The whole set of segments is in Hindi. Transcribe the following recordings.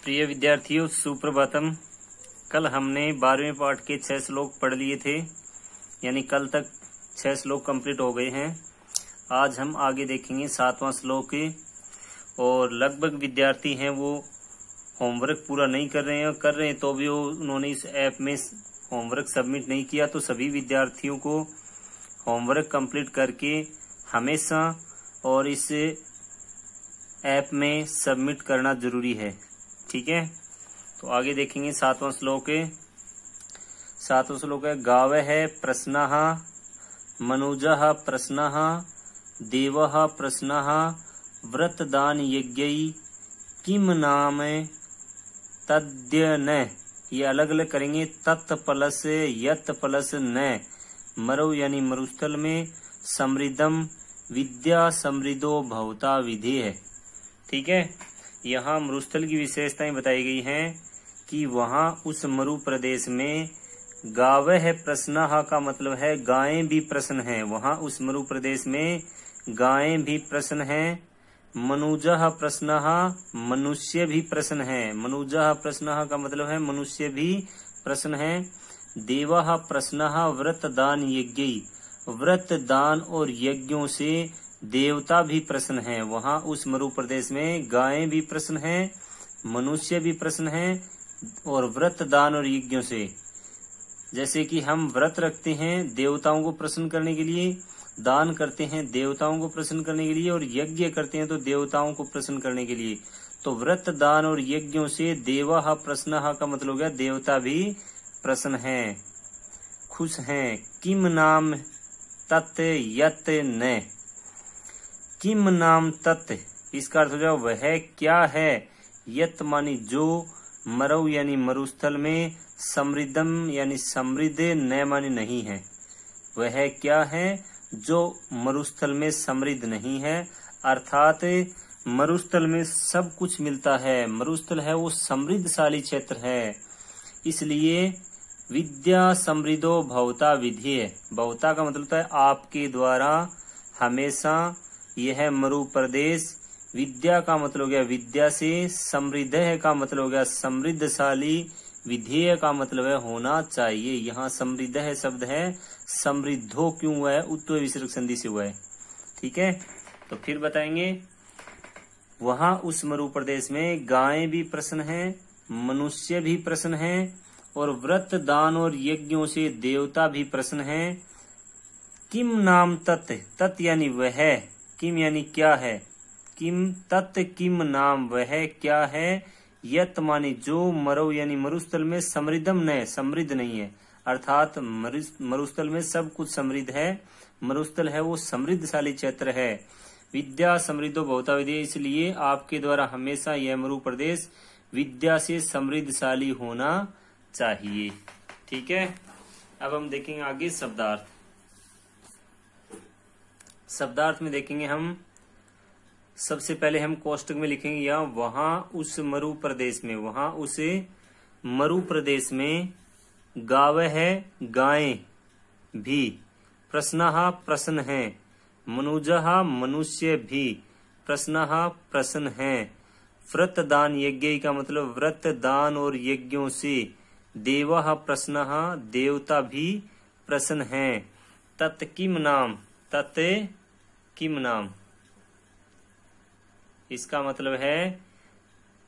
प्रिय विद्यार्थियों, सुप्रभातम। कल हमने 12वें पाठ के 6 श्लोक पढ़ लिए थे, यानी कल तक 6 श्लोक कंप्लीट हो गए हैं। आज हम आगे देखेंगे 7वां श्लोक। और लगभग विद्यार्थी हैं वो होमवर्क पूरा नहीं कर रहे हैं, और कर रहे हैं तो भी उन्होंने इस ऐप में होमवर्क सबमिट नहीं किया। तो सभी विद्यार्थियों को होमवर्क कंप्लीट करके हमेशा और इस ऐप में सबमिट करना जरूरी है, ठीक है। तो आगे देखेंगे 7वां श्लोक। 7वां श्लोक है गावः प्रश्नः मनुजः प्रश्नः देवः प्रश्नः व्रतदान यज्ञै किम नाम तद्य न। ये अलग अलग करेंगे। तत् प्लस यत प्लस न। मरु यानी मरुस्थल में समृद्धम विद्या समृद्धो भवता विधि है, ठीक है। यहाँ मरुस्थल की विशेषताएं बताई गई हैं कि वहाँ उस मरु प्रदेश में गावः प्रश्नः का मतलब है गायें भी प्रश्न हैं। वहाँ उस मरु प्रदेश में गायें भी प्रश्न हैं। मनुजः प्रश्नः मनुष्य भी प्रश्न हैं। मनुजः प्रश्नः का मतलब है मनुष्य भी प्रश्न हैं। देवः प्रश्नः व्रत दान यज्ञै। व्रत दान और यज्ञों से देवता भी प्रश्न हैं। वहाँ उस मरु प्रदेश में गायें भी प्रश्न हैं, मनुष्य भी प्रश्न हैं। और व्रत दान और यज्ञों से, जैसे कि हम व्रत रखते हैं देवताओं को प्रसन्न करने के लिए, दान करते हैं देवताओं को प्रसन्न करने के लिए, और यज्ञ करते हैं तो देवताओं को प्रसन्न करने के लिए। तो व्रत दान और यज्ञों से देवः प्रश्नः का मतलब हो गया देवता भी प्रसन्न हैं, खुश हैं। किम नाम तत् यत न। किम नाम तत्, इसका अर्थ हो जाए वह क्या है। यत मानी जो, मरु यानी मरुस्थल में, समृद्धम यानी समृद्ध, न मानी नहीं है। वह क्या है जो मरुस्थल में समृद्ध नहीं है, अर्थात मरुस्थल में सब कुछ मिलता है। मरुस्थल है वो समृद्धशाली क्षेत्र है, इसलिए विद्या समृद्धो भवता विधि है। भवता का मतलब है आपके द्वारा हमेशा यह मरु प्रदेश, विद्या का मतलब हो गया विद्या से, समृद्ध है का मतलब हो गया समृद्धशाली, विधेय का मतलब है होना चाहिए। यहाँ समृद्ध है शब्द है, समृद्धो क्यों हुआ है, उत्तर विसर्ग संधि से हुआ है, ठीक है। तो फिर बताएंगे वहाँ उस मरु प्रदेश में गायें भी प्रसन्न हैं, मनुष्य भी प्रसन्न हैं, और व्रत दान और यज्ञों से देवता भी प्रसन्न हैं। किम नाम तत्, तत् यानी वह, किम यानी क्या है, किम तत् किम नाम वह क्या है। यत मानी जो, मरु यानी मरुस्थल में, समृद्धम न समृद्ध नहीं है, अर्थात मरुस्थल में सब कुछ समृद्ध है। मरुस्थल है वो समृद्धशाली क्षेत्र है। विद्या समृद्धो भवता विधि, इसलिए आपके द्वारा हमेशा यह मरु प्रदेश विद्या से समृद्धशाली होना चाहिए, ठीक है। अब हम देखेंगे आगे शब्दार्थ। शब्दार्थ में देखेंगे हम, सबसे पहले हम कोष्टक में लिखेंगे या वहां उस मरु प्रदेश में, वहां उस मरु प्रदेश में गावः गायें भी, प्रश्नः प्रश्न है, मनुजः मनुष्य भी, प्रश्नः प्रश्न है। व्रत दान यज्ञ का मतलब व्रत दान और यज्ञों से, देवः प्रश्नः देवता भी प्रश्न हैं। तत् किम नाम, तत् किम नाम, इसका मतलब है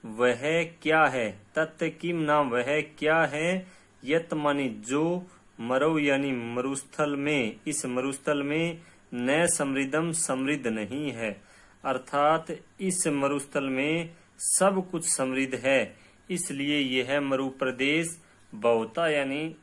वह क्या है। तत् किम नाम वह क्या है। यत मानी जो, मरु यानी मरुस्थल में, इस मरुस्थल में, न समृद्धम समृद्ध नहीं है, अर्थात इस मरुस्थल में सब कुछ समृद्ध है, इसलिए यह मरु प्रदेश भवता यानी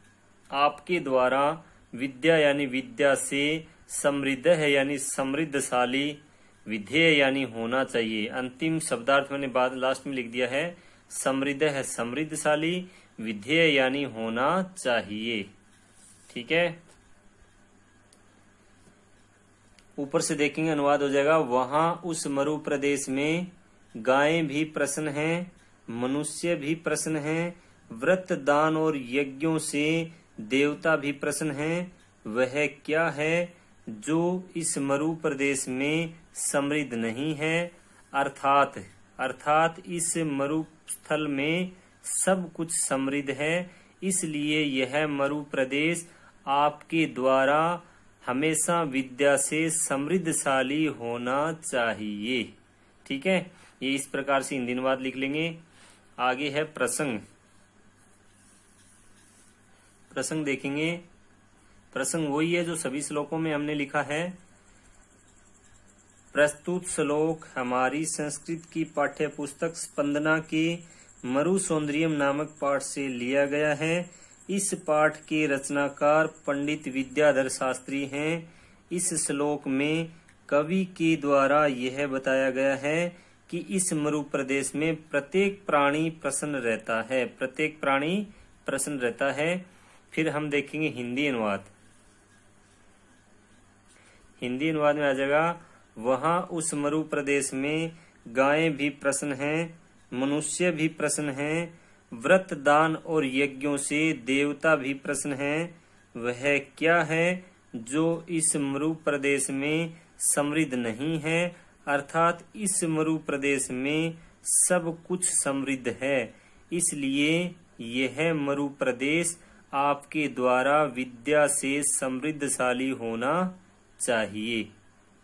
आपके द्वारा, विद्या यानी विद्या से, समृद्ध है यानी समृद्धशाली, विधेय यानी होना चाहिए। अंतिम शब्दार्थ मैंने बाद लास्ट में लिख दिया है, समृद्ध है समृद्धशाली, विधेय यानी होना चाहिए, ठीक है। ऊपर से देखेंगे अनुवाद हो जाएगा। वहां उस मरु प्रदेश में गायें भी प्रसन्न हैं, मनुष्य भी प्रसन्न हैं, व्रत दान और यज्ञों से देवता भी प्रसन्न हैं। वह क्या है जो इस मरु प्रदेश में समृद्ध नहीं है, अर्थात अर्थात इस मरुस्थल में सब कुछ समृद्ध है, इसलिए यह मरु प्रदेश आपके द्वारा हमेशा विद्या से समृद्धशाली होना चाहिए। ठीक है, ये इस प्रकार से हिंदी अनुवाद लिख लेंगे। आगे है प्रसंग। प्रसंग देखेंगे। प्रसंग वही है जो सभी श्लोकों में हमने लिखा है। प्रस्तुत श्लोक हमारी संस्कृत की पाठ्य पुस्तक स्पंदना के मरु सौंदर्यम नामक पाठ से लिया गया है। इस पाठ के रचनाकार पंडित विद्याधर शास्त्री हैं। इस श्लोक में कवि के द्वारा यह बताया गया है कि इस मरु प्रदेश में प्रत्येक प्राणी प्रसन्न रहता है। प्रत्येक प्राणी प्रसन्न रहता है। फिर हम देखेंगे हिंदी अनुवाद। हिंदी अनुवाद में आ जाएगा, वहां उस मरु प्रदेश में गायें भी प्रसन्न हैं, मनुष्य भी प्रसन्न हैं, व्रत दान और यज्ञों से देवता भी प्रसन्न हैं। वह क्या है जो इस मरु प्रदेश में समृद्ध नहीं है, अर्थात इस मरु प्रदेश में सब कुछ समृद्ध है, इसलिए यह मरु प्रदेश आपके द्वारा विद्या से समृद्धशाली होना चाहिए।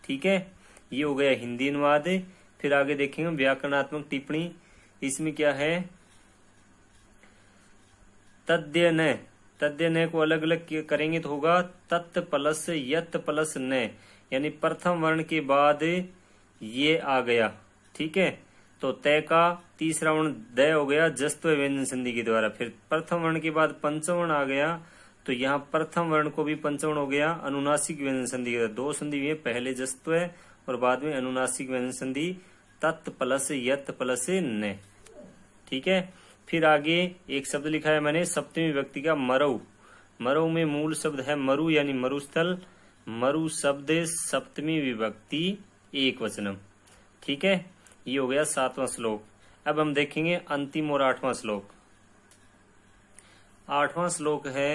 ठीक है, ये हो गया हिंदी अनुवाद। फिर आगे देखेंगे व्याकरणात्मक टिप्पणी। इसमें क्या है, तद्य न, तद्य न को अलग अलग करेंगे तो होगा तत् प्लस यत प्लस न, यानी प्रथम वर्ण के बाद ये आ गया। ठीक है, तो तय का तीसरा वर्ण द हो गया जस्त्व व्यंजन संधि के द्वारा। फिर प्रथम वर्ण के बाद पंचम वर्ण आ गया, तो यहाँ प्रथम वर्ण को भी पंचम वर्ण हो गया अनुनासिक व्यंजन संधि के द्वारा। दो संधि हुई, पहले जस्त्व और बाद में अनुनासिक व्यंजन संधि तत् प्लस यत प्लस न। ठीक है, फिर आगे एक शब्द लिखा है मैंने सप्तमी विभक्ति का मरु। मरु में मूल शब्द है मरु यानी मरुस्थल। मरु शब्द सप्तमी विभक्ति एक वचनम। ठीक है, ये हो गया 7वां श्लोक। अब हम देखेंगे अंतिम और 8वां श्लोक। 8वां श्लोक है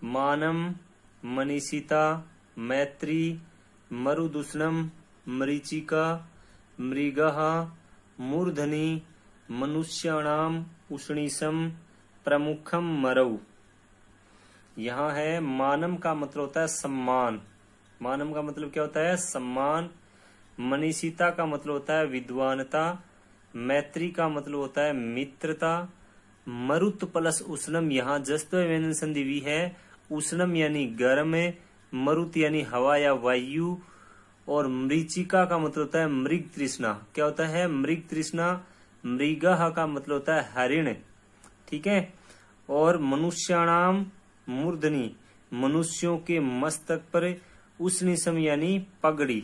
मानम मनीषिता मैत्री मरुदूषणम मरीचिका मृगः मूर्धनि मनुष्याणाम उष्णीसम प्रमुखम मरऊ। यहाँ है मानम का मतलब होता है सम्मान। मानम का मतलब क्या होता है, सम्मान। मनीषिता का मतलब होता है विद्वानता। मैत्री का मतलब होता है मित्रता। मरुत प्लस उष्णम, यहाँ जस्त्व व्यंजन संधि भी है। उष्णम यानी गर्म, मरुत यानी हवा या वायु, और मरीचिका का मतलब होता है मृग तृष्णा। क्या होता है, मृग तृष्णा। मृगः का मतलब होता है हरिण। ठीक है, और मनुष्याणाम मूर्धनि, मनुष्यों के मस्तक पर, उष्णीसम यानी पगड़ी।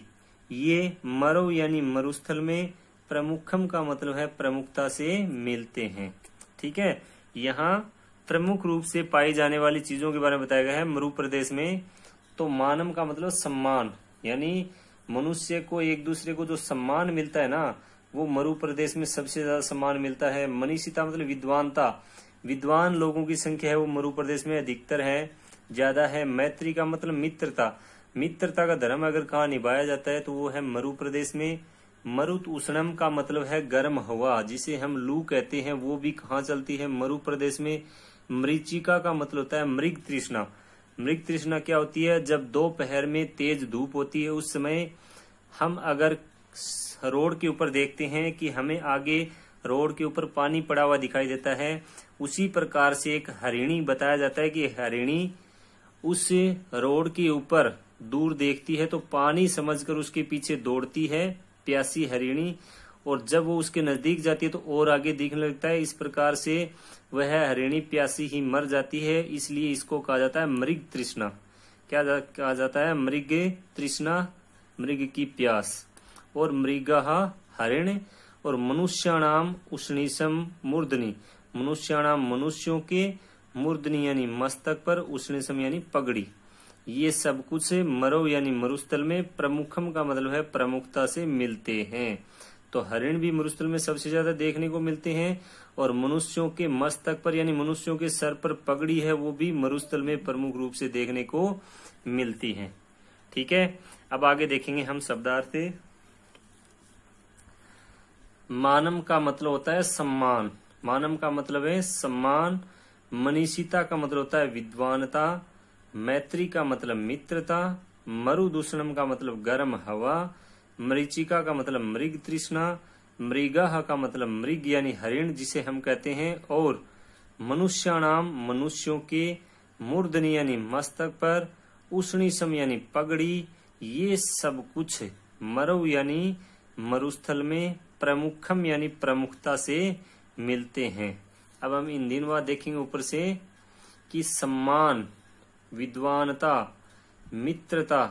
ये मरु यानी मरुस्थल में, प्रमुखम का मतलब है प्रमुखता से मिलते हैं। ठीक है, यहाँ प्रमुख रूप से पाई जाने वाली चीजों के बारे में बताया गया है मरु प्रदेश में। तो मानम का मतलब सम्मान, यानी मनुष्य को एक दूसरे को जो सम्मान मिलता है ना, वो मरु प्रदेश में सबसे ज्यादा सम्मान मिलता है। मनीषिता मतलब विद्वानता, विद्वान लोगों की संख्या है वो मरु प्रदेश में अधिकतर है, ज्यादा है। मैत्री का मतलब मित्रता, मित्रता का धर्म अगर कहाँ निभाया जाता है तो वो है मरु प्रदेश में। मरुत उष्णम का मतलब है गर्म हवा, जिसे हम लू कहते हैं, वो भी कहाँ चलती है, मरु प्रदेश में। मरीचिका का मतलब होता है मृग तृष्णा। मृग तृष्णा क्या होती है, जब दोपहर में तेज धूप होती है उस समय हम अगर रोड के ऊपर देखते हैं कि हमें आगे रोड के ऊपर पानी पड़ा हुआ दिखाई देता है, उसी प्रकार से एक हरिणी बताया जाता है कि हरिणी उस रोड के ऊपर दूर देखती है तो पानी समझकर उसके पीछे दौड़ती है, प्यासी हरिणी, और जब वो उसके नजदीक जाती है तो और आगे दिखने लगता है। इस प्रकार से वह हरिणी प्यासी ही मर जाती है, इसलिए इसको कहा जाता है मृग तृष्णा। क्या कहा जाता है, मृग तृष्णा, मृग की प्यास। और मृगः हरिण, और मनुष्याणाम उष्णीसम मूर्धनि, मनुष्याणाम मनुष्यों के, मूर्धनि यानी मस्तक पर, उष्णीसम यानी पगड़ी। ये सब कुछ मरु यानी मरुस्थल में प्रमुखम का मतलब है प्रमुखता से मिलते हैं। तो हरिण भी मरुस्थल में सबसे ज्यादा देखने को मिलते हैं, और मनुष्यों के मस्तक पर यानी मनुष्यों के सर पर पगड़ी है वो भी मरुस्थल में प्रमुख रूप से देखने को मिलती है। ठीक है, अब आगे देखेंगे हम शब्दार्थ। मानम का मतलब होता है सम्मान, मानम का मतलब है सम्मान। मनीषिता का मतलब होता है विद्वानता। मैत्री का मतलब मित्रता। मरुदूषणम का मतलब गर्म हवा। मरीचिका का मतलब मृग तृष्णा। मृगः का मतलब मृग यानी हरिण जिसे हम कहते हैं। और मनुष्याणाम मनुष्यों के। मूर्धनि यानी मस्तक पर। उष्णीसम यानी पगड़ी। ये सब कुछ मरु यानी मरुस्थल में। प्रमुखम यानी प्रमुखता से मिलते हैं। अब हम इन दिन बाद देखेंगे ऊपर से कि सम्मान, विद्वानता, मित्रता,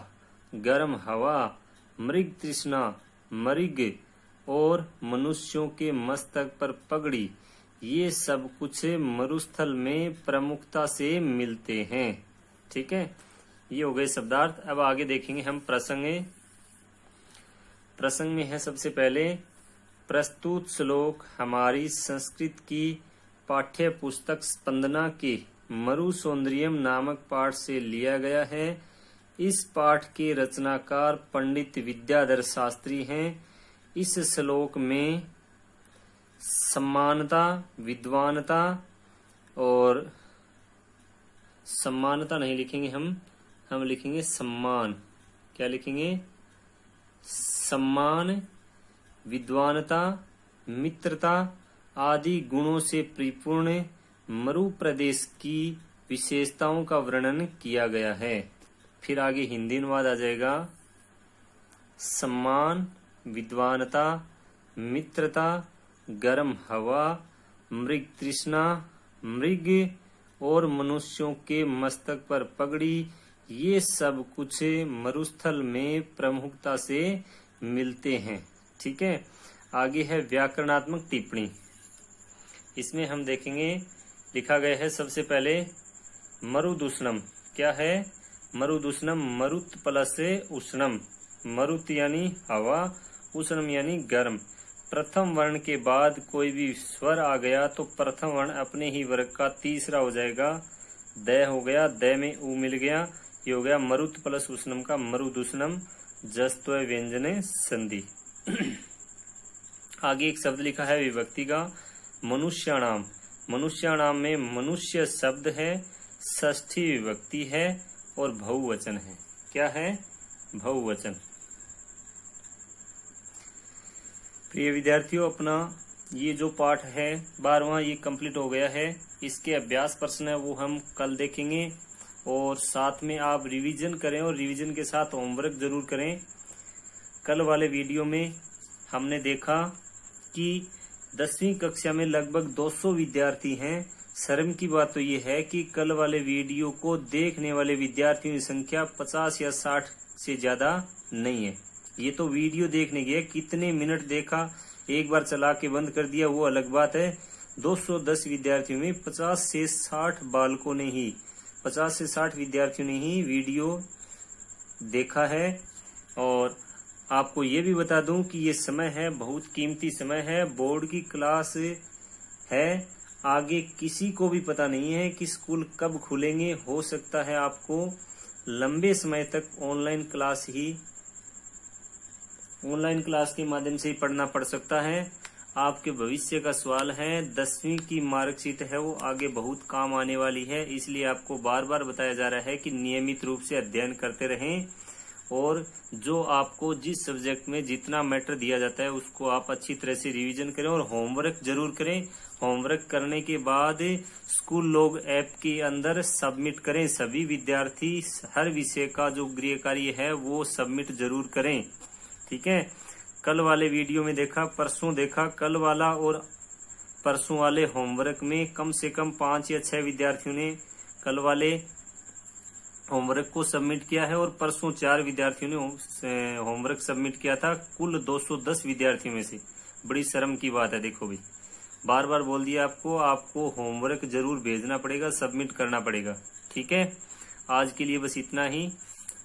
गर्म हवा, मृग तृष्णा, मृग और मनुष्यों के मस्तक पर पगड़ी, ये सब कुछ मरुस्थल में प्रमुखता से मिलते हैं। ठीक है, ये हो गए शब्दार्थ। अब आगे देखेंगे हम प्रसंग। प्रसंग में है सबसे पहले प्रस्तुत श्लोक हमारी संस्कृत की पाठ्य पुस्तक स्पंदना के मरु सौंदर्यम नामक पाठ से लिया गया है। इस पाठ के रचनाकार पंडित विद्याधर शास्त्री हैं। इस श्लोक में सम्मानता, विद्वानता और सम्मानता नहीं लिखेंगे हम लिखेंगे सम्मान। क्या लिखेंगे? सम्मान, विद्वानता, मित्रता आदि गुणों से परिपूर्ण मरु प्रदेश की विशेषताओं का वर्णन किया गया है। फिर आगे हिंदी अनुवाद आ जाएगा। सम्मान, विद्वानता, मित्रता, गर्म हवा, मृग तृष्णा, मृग और मनुष्यों के मस्तक पर पगड़ी, ये सब कुछ मरुस्थल में प्रमुखता से मिलते हैं। ठीक है, आगे है व्याकरणात्मक टिप्पणी। इसमें हम देखेंगे लिखा गया है सबसे पहले मरुदूषणम। क्या है? मरुदूषणम मरुत प्लस उष्णम। मरुत यानी हवा, उष्णम यानी गर्म। प्रथम वर्ण के बाद कोई भी स्वर आ गया तो प्रथम वर्ण अपने ही वर्ग का तीसरा हो जाएगा। द हो गया, द में उ मिल गया, ये हो गया मरुत प्लस उष्णम का मरुदूषणम। जस्त्व व्यंजने संधि। आगे एक शब्द लिखा है विभक्ति का मनुष्याणाम। मनुष्याणाम में मनुष्य शब्द है, षष्ठी विभक्ति है और बहुवचन है। क्या है? बहुवचन। प्रिय विद्यार्थियों, अपना ये जो पाठ है 12वां ये कंप्लीट हो गया है। इसके अभ्यास प्रश्न है वो हम कल देखेंगे और साथ में आप रिवीजन करें और रिवीजन के साथ होमवर्क जरूर करें। कल वाले वीडियो में हमने देखा कि 10वीं कक्षा में लगभग 200 विद्यार्थी हैं। शर्म की बात तो ये है कि कल वाले वीडियो को देखने वाले विद्यार्थियों की संख्या 50 या 60 से ज्यादा नहीं है। ये तो वीडियो देखने की है, कितने मिनट देखा, एक बार चला के बंद कर दिया वो अलग बात है। 210 विद्यार्थियों में 50 से 60 बालकों ने ही 50 से 60 विद्यार्थियों ने ही वीडियो देखा है। और आपको ये भी बता दूं कि ये समय है बहुत कीमती समय है, बोर्ड की क्लास है। आगे किसी को भी पता नहीं है कि स्कूल कब खुलेंगे। हो सकता है आपको लंबे समय तक ऑनलाइन क्लास के माध्यम से ही पढ़ना पड़ सकता है। आपके भविष्य का सवाल है। 10वीं की मार्कशीट है वो आगे बहुत काम आने वाली है, इसलिए आपको बार बार बताया जा रहा है कि नियमित रूप से अध्ययन करते रहें और जो आपको जिस सब्जेक्ट में जितना मैटर दिया जाता है उसको आप अच्छी तरह से रिवीजन करें और होमवर्क जरूर करें। होमवर्क करने के बाद स्कूल लोग ऐप के अंदर सबमिट करें। सभी विद्यार्थी हर विषय का जो गृह कार्य है वो सबमिट जरूर करें। ठीक है, कल वाले वीडियो में देखा, परसों देखा, कल वाला और परसों वाले होमवर्क में कम से कम 5 या 6 विद्यार्थियों ने कल वाले होमवर्क को सबमिट किया है और परसों 4 विद्यार्थियों ने होमवर्क सबमिट किया था। कुल 210 विद्यार्थियों में से। बड़ी शर्म की बात है। देखो भाई, बार बार बोल दिया आपको होमवर्क जरूर भेजना पड़ेगा, सबमिट करना पड़ेगा। ठीक है, आज के लिए बस इतना ही।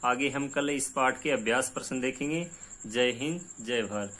आगे हम कल इस पाठ के अभ्यास प्रश्न देखेंगे। जय हिंद, जय भारत।